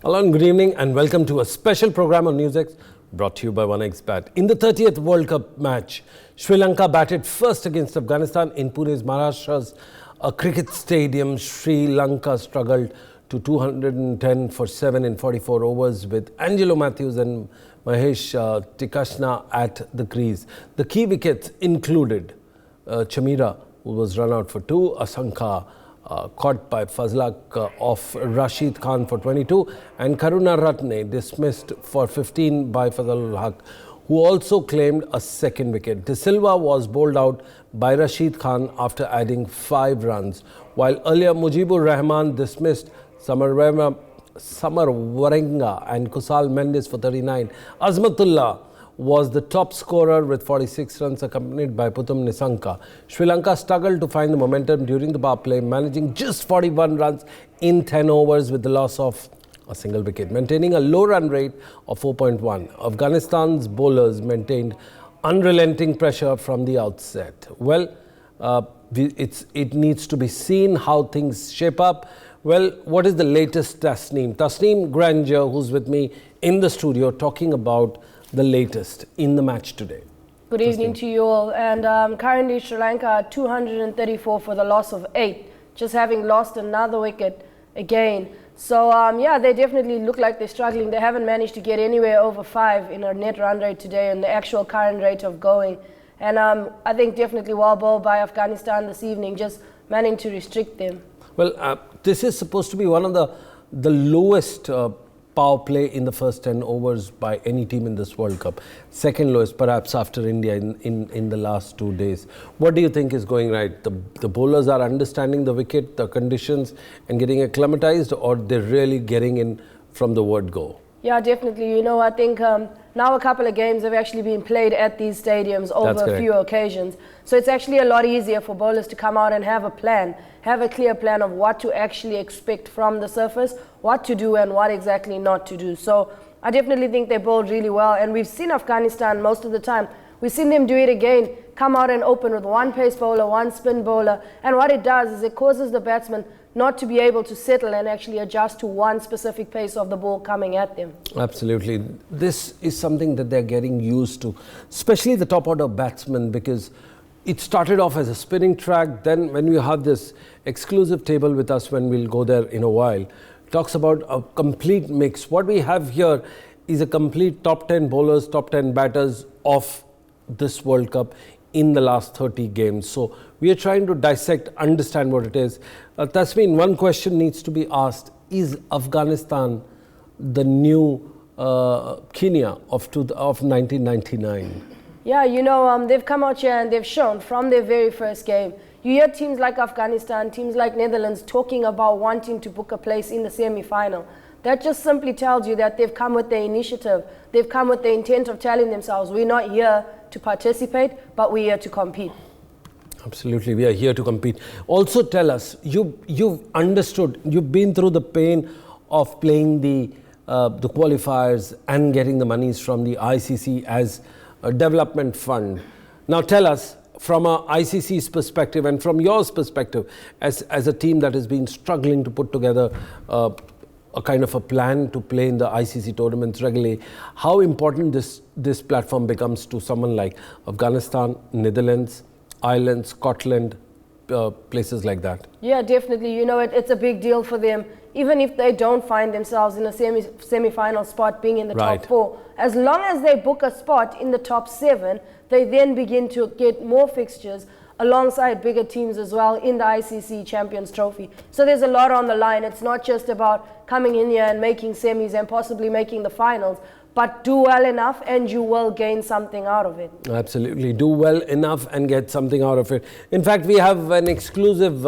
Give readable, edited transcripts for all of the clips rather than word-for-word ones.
Hello, good evening and welcome to a special program on NewsX brought to you by 1xBet. In the 30th World Cup match, Sri Lanka batted first against Afghanistan in Pune's Maharashtra's cricket stadium. Sri Lanka struggled to 210 for 7 in 44 overs with Angelo Matthews and Mahesh Tikashna at the crease. The key wickets included Chamira, who was run out for 2, Asanka caught by Fazlak of Rashid Khan for 22, and Karuna Ratne dismissed for 15 by Fazlul Haq, who also claimed a second wicket. De Silva was bowled out by Rashid Khan after adding 5 runs, while earlier Mujibur Rahman dismissed Samar Warenga and Kusal Mendes for 39. Azmatullah was the top scorer with 46 runs, accompanied by Puthum Nisanka. Sri Lanka struggled to find the momentum during the power play, managing just 41 runs in 10 overs with the loss of a single wicket, maintaining a low run rate of 4.1. Afghanistan's bowlers maintained unrelenting pressure from the outset. Well, it needs to be seen how things shape up. Well, what is the latest, Tasneem? Tasneem Granger, who's with me in the studio, talking about the latest in the match today. Good evening to you all. And currently Sri Lanka are 234 for the loss of 8, just having lost another wicket again. So yeah, they definitely look like they're struggling. They haven't managed to get anywhere over 5 in a net run rate today and the actual current rate of going. And I think definitely well bowled by Afghanistan this evening, just managing to restrict them. Well, this is supposed to be one of the lowest power play in the first 10 overs by any team in this World Cup. Second lowest perhaps after India in the last 2 days. What do you think is going right? The bowlers are understanding the wicket, the conditions and getting acclimatized, or they're really getting in from the word go? Yeah, definitely. You know, I think now a couple of games have actually been played at these stadiums over a few occasions. So it's actually a lot easier for bowlers to come out and have a plan, have a clear plan of what to actually expect from the surface, what to do and what exactly not to do. So I definitely think they bowled really well. And we've seen Afghanistan most of the time. We've seen them do it again, come out and open with one pace bowler, one spin bowler. And what it does is it causes the batsman not to be able to settle and actually adjust to one specific pace of the ball coming at them. Absolutely. This is something that they're getting used to, especially the top order batsmen, because it started off as a spinning track. Then when we have this exclusive table with us, when we'll go there in a while, talks about a complete mix. What we have here is a complete top 10 bowlers, top 10 batters of this World Cup in the last 30 games. So we are trying to dissect, understand what it is. Tasmin, one question needs to be asked. Is Afghanistan the new Kenya of 1999? Yeah, you know, they've come out here and they've shown from their very first game. You hear teams like Afghanistan, teams like Netherlands talking about wanting to book a place in the semi-final. That just simply tells you that they've come with the initiative. They've come with the intent of telling themselves, we're not here to participate, but we're here to compete. Absolutely, we are here to compete. Also tell us, you've understood, you've been through the pain of playing the qualifiers and getting the monies from the ICC as a development fund. Now tell us, from a ICC's perspective and from yours perspective, as a team that has been struggling to put together a kind of a plan to play in the ICC tournaments regularly, how important this platform becomes to someone like Afghanistan, Netherlands, Ireland, Scotland, places like that? Yeah, definitely. You know, it's a big deal for them. Even if they don't find themselves in a semi-final spot, being in the top 4, as long as they book a spot in the top 7, they then begin to get more fixtures alongside bigger teams as well in the ICC Champions Trophy. So there's a lot on the line. It's not just about coming in here and making semis and possibly making the finals, but do well enough and you will gain something out of it. Absolutely. Do well enough and get something out of it. In fact, we have an exclusive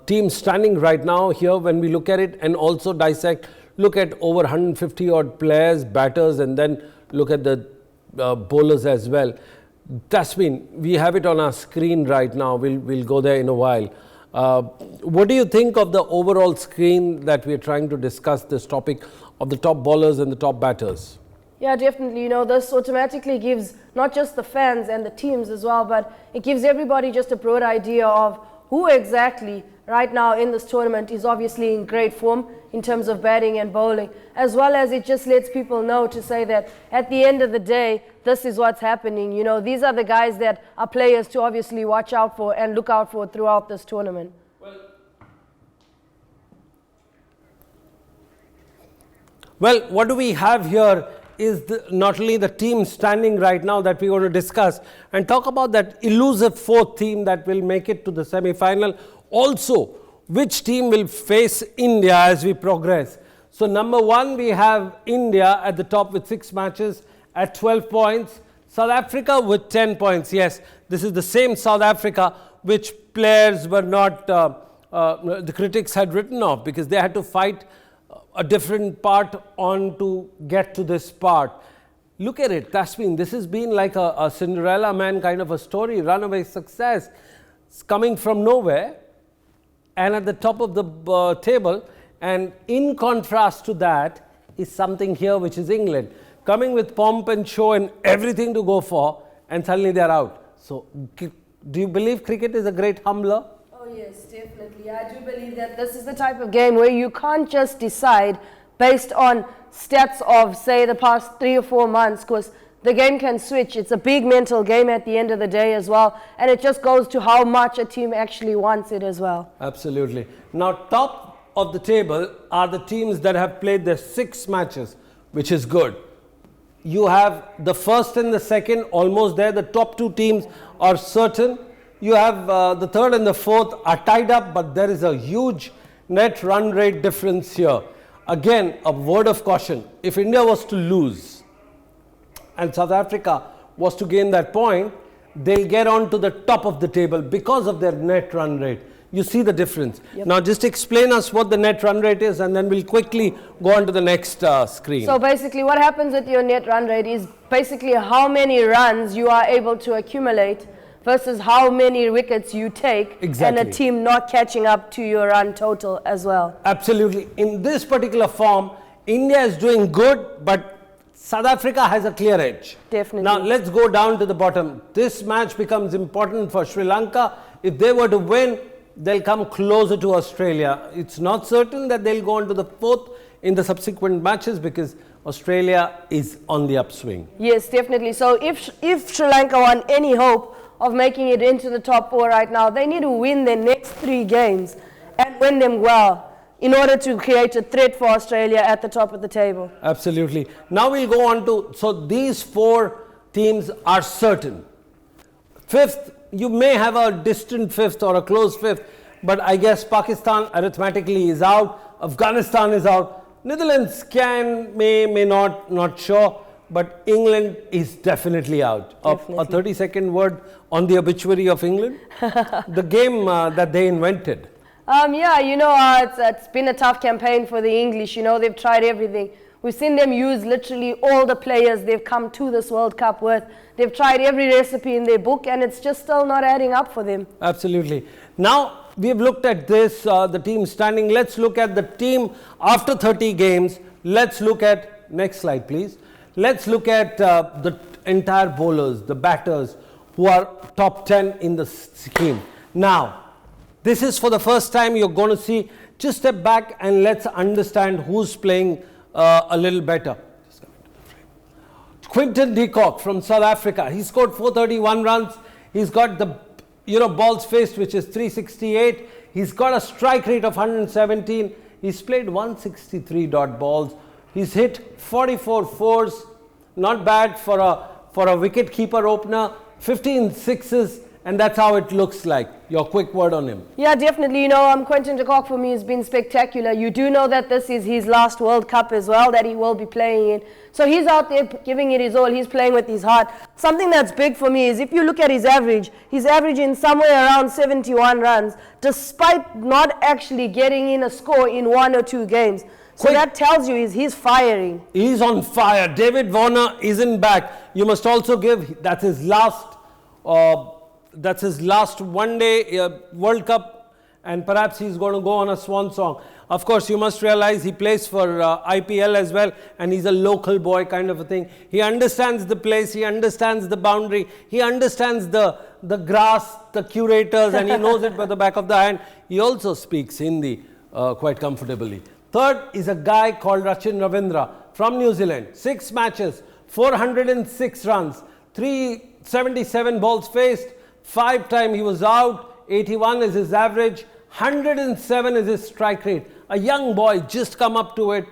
team standing right now here when we look at it and also dissect, look at over 150 odd players, batters, and then look at the bowlers as well. Tasmin, we have it on our screen right now. We'll go there in a while. What do you think of the overall screen that we're trying to discuss this topic of the top bowlers and the top batters? Yeah, definitely. You know, this automatically gives not just the fans and the teams as well, but it gives everybody just a broad idea of who exactly right now in this tournament is obviously in great form in terms of batting and bowling, as well as it just lets people know to say that at the end of the day, this is what's happening. You know, these are the guys that are players to obviously watch out for and look out for throughout this tournament. Well, what do we have here is not only the team standing right now that we're going to discuss and talk about that elusive fourth team that will make it to the semi-final. Also, which team will face India as we progress. So, number one, we have India at the top with 6 matches at 12 points. South Africa with 10 points. Yes, this is the same South Africa which players were not, the critics had written off because they had to fight a different part on to get to this part. Look at it, Tasmin, this has been like a Cinderella man kind of a story, runaway success. It's coming from nowhere and at the top of the table, and in contrast to that is something here which is England, coming with pomp and show and everything to go for, and suddenly they're out. So, do you believe cricket is a great humbler? Oh yes, definitely. I do believe that this is the type of game where you can't just decide based on stats of, say, the past 3 or 4 months, because the game can switch. It's a big mental game at the end of the day as well, and it just goes to how much a team actually wants it as well. Absolutely. Now, top of the table are the teams that have played their 6 matches, which is good. You have the first and the second almost there. The top 2 teams are certain. You have the third and the fourth are tied up, but there is a huge net run rate difference here. Again, a word of caution. If India was to lose and South Africa was to gain that point, they'll get on to the top of the table because of their net run rate. You see the difference. Yep. Now, just explain us what the net run rate is, and then we'll quickly go on to the next screen. So basically what happens with your net run rate is basically how many runs you are able to accumulate versus how many wickets you take, exactly, and a team not catching up to your run total as well. Absolutely. In this particular form, India is doing good, but South Africa has a clear edge. Definitely. Now, let's go down to the bottom. This match becomes important for Sri Lanka. If they were to win, they'll come closer to Australia. It's not certain that they'll go on to the fourth in the subsequent matches because Australia is on the upswing. Yes, definitely. So if Sri Lanka want any hope of making it into the top 4 right now, they need to win their next 3 games and win them well in order to create a threat for Australia at the top of the table. Absolutely. Now we'll go on to, so these 4 teams are certain. 5th, you may have a distant 5th or a close 5th, but I guess Pakistan arithmetically is out, Afghanistan is out, Netherlands may not sure. But England is definitely out. Definitely. A 30-second word on the obituary of England, the game that they invented. Yeah, you know, it's been a tough campaign for the English. You know, they've tried everything. We've seen them use literally all the players they've come to this World Cup with. They've tried every recipe in their book, and it's just still not adding up for them. Absolutely. Now, we've looked at this, the team standing. Let's look at the team after 30 games. Let's look at, next slide, please. Let's look at the entire bowlers, the batters who are top 10 in the scheme. Now, this is for the first time you're going to see, just step back and let's understand who's playing a little better. Quinton de Kock from South Africa, he scored 431 runs. He's got the balls faced, which is 368. He's got a strike rate of 117. He's played 163 dot balls. He's hit 44 fours, not bad for a wicket keeper opener, 15 sixes, and that's how it looks like. Your quick word on him. Yeah, definitely. You know, Quinton de Kock for me has been spectacular. You do know that this is his last World Cup as well that he will be playing in. So he's out there giving it his all. He's playing with his heart. Something that's big for me is if you look at his average, he's averaging somewhere around 71 runs, despite not actually getting in a score in 1 or 2 games. So that tells you he's firing. He's on fire. David Warner isn't back. You must also give, that's his last one-day World Cup, and perhaps he's going to go on a swan song. Of course, you must realize he plays for IPL as well, and he's a local boy kind of a thing. He understands the place, he understands the boundary, he understands the grass, the curators, and he knows it by the back of the hand. He also speaks Hindi quite comfortably. Third is a guy called Rachin Ravindra from New Zealand. 6 matches, 406 runs, 377 balls faced, 5 times he was out, 81 is his average, 107 is his strike rate. A young boy just come up to it,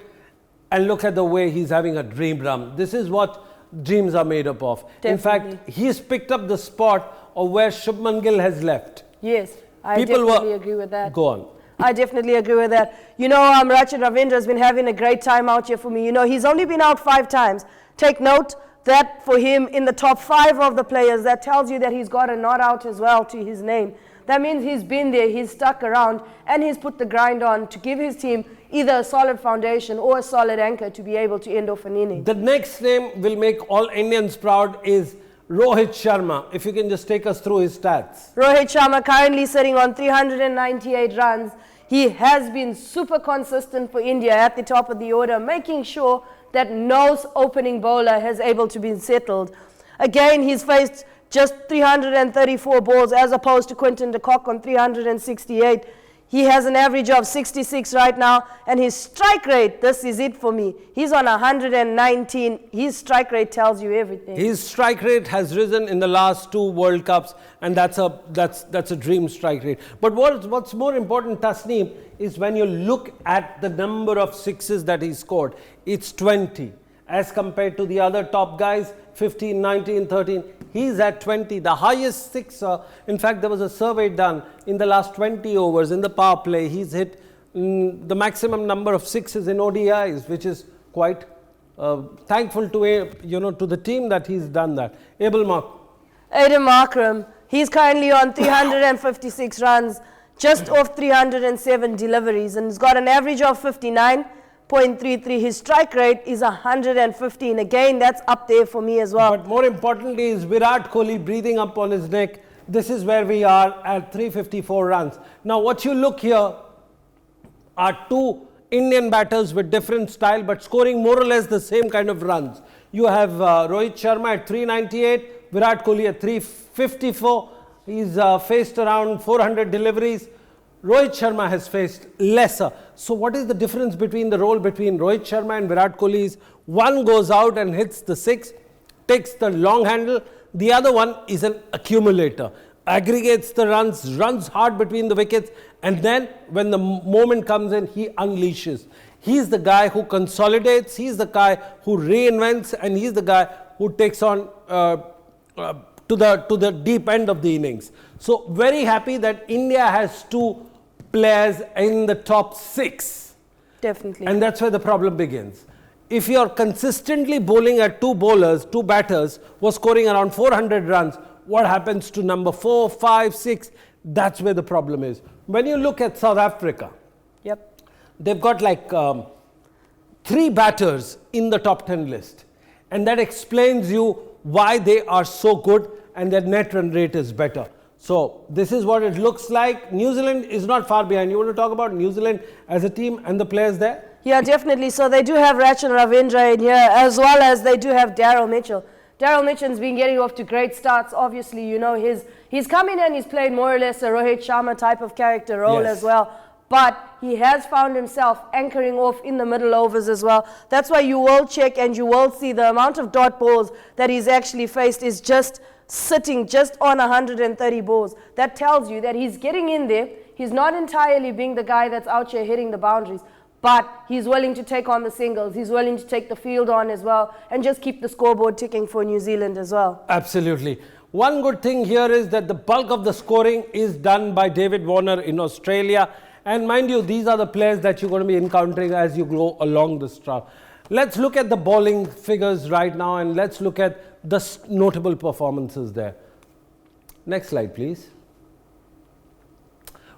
and look at the way he's having a dream run. This is what dreams are made up of. Definitely. In fact, he's picked up the spot of where Shubman Gill has left. Yes, I definitely agree with that. Go on. I definitely agree with that. You know, Rachin Ravindra has been having a great time out here for me. You know, he's only been out 5 times. Take note that for him in the top 5 of the players, that tells you that he's got a not out as well to his name. That means he's been there, he's stuck around, and he's put the grind on to give his team either a solid foundation or a solid anchor to be able to end off an inning. The next name will make all Indians proud is Rohit Sharma. If you can just take us through his stats. Rohit Sharma currently sitting on 398 runs. He has been super consistent for India at the top of the order, making sure that no opening bowler has able to be settled. Again, he's faced just 334 balls as opposed to Quinton de Kock on 368. He has an average of 66 right now, and his strike rate, this is it for me, he's on 119. His strike rate tells you everything. His strike rate has risen in the last 2 World Cups, and that's a dream strike rate. But what's more important, Tasneem, is when you look at the number of sixes that he scored, it's 20. As compared to the other top guys, 15, 19, 13, he's at 20. The highest sixer, in fact, there was a survey done in the last 20 overs in the power play. He's hit the maximum number of sixes in ODIs, which is quite thankful to to the team that he's done that. Aiden Markram, he's currently on 356 runs, just off 307 deliveries, and he's got an average of 59.33. His strike rate is 115. Again, that's up there for me as well. But more importantly is Virat Kohli breathing up on his neck. This is where we are at 354 runs. Now what you look here are 2 Indian batters with different style but scoring more or less the same kind of runs. You have Rohit Sharma at 398, Virat Kohli at 354. He's faced around 400 deliveries. Rohit Sharma has faced lesser. So what is the difference between the role between Rohit Sharma and Virat Kohli is one goes out and hits the 6, takes the long handle. The other one is an accumulator, aggregates the runs, runs hard between the wickets, and then when the moment comes in, he unleashes. He's the guy who consolidates, he's the guy who reinvents, and he's the guy who takes on to the deep end of the innings. So very happy that India has 2 players in the top 6. Definitely. And that's where the problem begins. If you're consistently bowling at 2 bowlers, 2 batters, was scoring around 400 runs, what happens to number 4, 5, 6? That's where the problem is. When you look at South Africa, they've got like 3 batters in the top 10 list. And that explains you why they are so good and their net run rate is better. So this is what it looks like. New Zealand is not far behind. You want to talk about New Zealand as a team and the players there? Yeah, definitely. So they do have Rachin Ravindra in here, as well as they do have Daryl Mitchell. Daryl Mitchell's been getting off to great starts. Obviously, you know, he's come in and he's played more or less a Rohit Sharma type of character role as well. But he has found himself anchoring off in the middle overs as well. That's why you will check and you will see the amount of dot balls that he's actually faced is just sitting just on 130 balls. That tells you that he's getting in there. He's not entirely being the guy that's out here hitting the boundaries, but he's willing to take on the singles. He's willing to take the field on as well and just keep the scoreboard ticking for New Zealand as well. Absolutely. One good thing here is that the bulk of the scoring is done by David Warner in Australia. And mind you, these are the players that you're going to be encountering as you go along this track. Let's look at the bowling figures right now and let's look at the notable performances there. Next slide, please.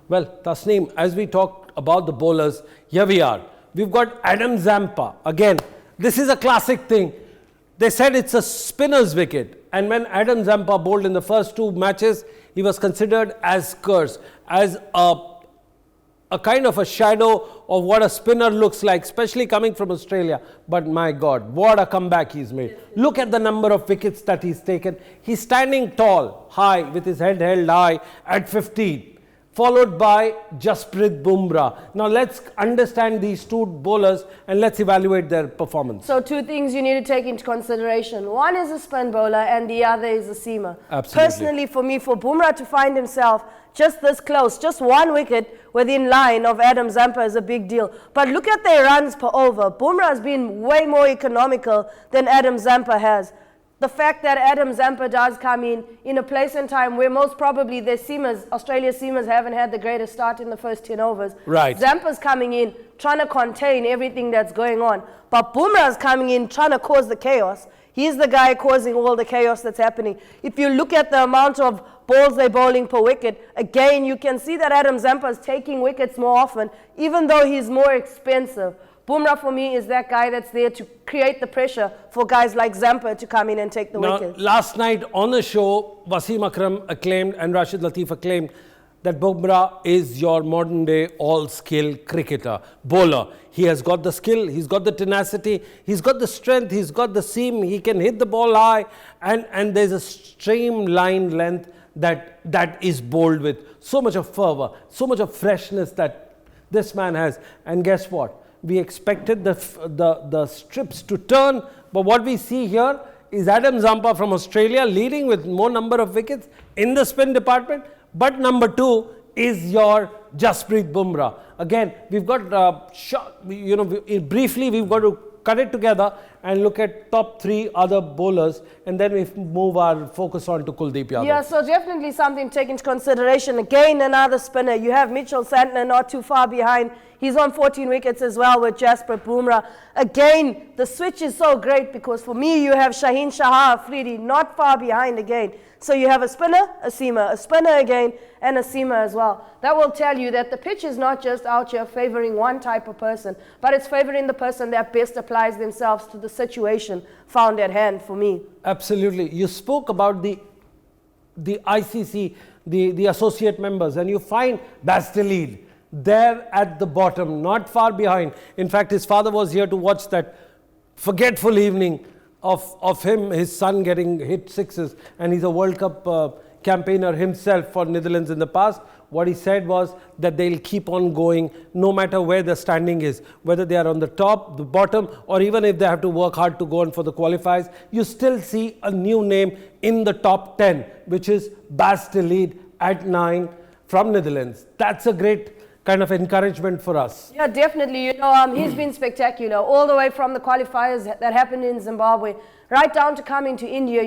Well, Tasneem, as we talked about the bowlers, here we are. We've got Adam Zampa. Again, this is a classic thing. They said it's a spinner's wicket. And when Adam Zampa bowled in the first 2 matches, he was considered as cursed, as a a kind of a shadow of what a spinner looks like, especially coming from Australia. But my God, what a comeback he's made. Look at the number of wickets that he's taken. He's standing tall, high, with his head held high at 15, followed by Jasprit Bumrah. Now let's understand these two bowlers and let's evaluate their performance. So two things you need to take into consideration. One is a spin bowler and the other is a seamer. Absolutely. Personally, for me, for Bumrah to find himself just this close, just one wicket within line of Adam Zampa is a big deal. But look at their runs per over. Bumrah has been way more economical than Adam Zampa has. The fact that Adam Zampa does come in a place and time where most probably their seamers, Australia's seamers, haven't had the greatest start in the first 10 overs. Right. Zampa's coming in, trying to contain everything that's going on. But Bumrah's coming in, trying to cause the chaos. He's the guy causing all the chaos that's happening. If you look at the amount of balls they're bowling per wicket, again, you can see that Adam Zampa is taking wickets more often, even though he's more expensive. Bumrah, for me, is that guy that's there to create the pressure for guys like Zampa to come in and take the wickets. Last night on the show, Wasim Akram acclaimed and Rashid Latif acclaimed that Bumrah is your modern-day all-skill cricketer, bowler. He has got the skill, he's got the tenacity, he's got the strength, he's got the seam, he can hit the ball high, and there's a streamlined length that is bowled with so much of fervour, so much of freshness that this man has. And guess what? We expected the strips to turn, but what we see here is Adam Zampa from Australia leading with more number of wickets in the spin department. But number two is your Jasprit Bumrah. Again, we've got briefly we've got to cut it together and look at top three other bowlers, and then we move our focus on to Kuldeep Yadav. Yeah, so definitely something to take into consideration. Again, another spinner. You have Mitchell Santner not too far behind. He's on 14 wickets as well with Jasprit Bumrah. Again, the switch is so great because for me, you have Shaheen Shah Afridi not far behind again. So you have a spinner, a seamer, a spinner again, and a seamer as well. That will tell you that the pitch is not just out here favoring one type of person, but it's favoring the person that best applies themselves to the situation found at hand for me. Absolutely. You spoke about the ICC, the associate members, and you find Bastilleed there at the bottom, not far behind. In fact, his father was here to watch that forgetful evening of him, his son getting hit sixes, and he's a World Cup campaigner himself for Netherlands in the past. What he said was that they'll keep on going no matter where the standing is, whether they are on the top, the bottom, or even if they have to work hard to go on for the qualifiers. You still see a new name in the top 10, which is Bastilleed at 9 from Netherlands. That's a great kind of encouragement for us. Yeah, definitely. He's been spectacular all the way from the qualifiers that happened in Zimbabwe right down to coming to India.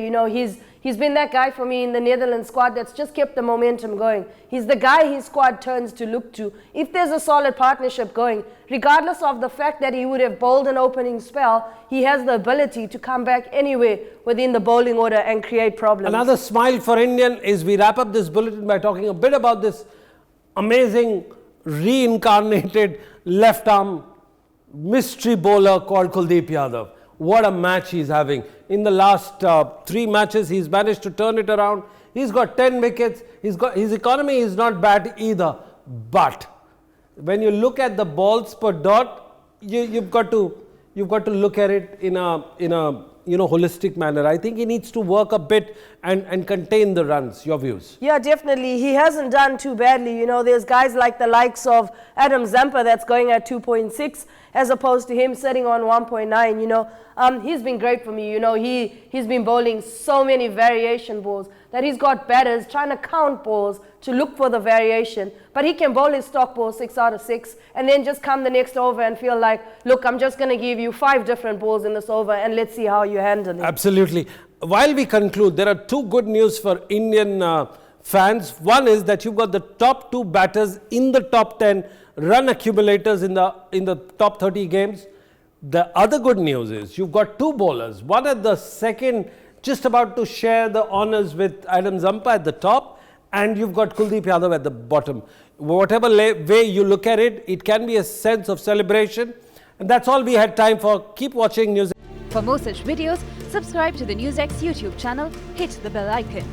He's been that guy for me in the Netherlands squad that's just kept the momentum going. He's the guy his squad turns to look to if there's a solid partnership going. Regardless of the fact that he would have bowled an opening spell, he has the ability to come back anywhere within the bowling order and create problems. Another smile for Indian is we wrap up this bulletin by talking a bit about this amazing reincarnated left arm mystery bowler called Kuldeep Yadav. What a match he's having. In the last 3 matches, he's managed to turn it around. He's got 10 wickets. His economy is not bad either. But when you look at the balls per dot, you've got to look at it in a holistic manner. I think he needs to work a bit and contain the runs. Your views? Yeah, definitely. He hasn't done too badly. There's guys like the likes of Adam Zampa that's going at 2.6 as opposed to him sitting on 1.9. He's been great for me. He's been bowling so many variation balls that he's got batters trying to count balls to look for the variation. But he can bowl his stock ball 6 out of 6 and then just come the next over and feel like, look, I'm just going to give you 5 different balls in this over and let's see how you handle it. Absolutely. While we conclude, there are 2 good news for Indian fans. One is that you've got the top 2 batters in the top 10 run accumulators in the top 30 games. The other good news is you've got 2 bowlers, one at the second, just about to share the honours with Adam Zampa at the top, and you've got Kuldeep Yadav at the bottom. Whatever way you look at it, it can be a sense of celebration. And that's all we had time for. Keep watching NewsX. For more such videos, subscribe to the NewsX YouTube channel, hit the bell icon.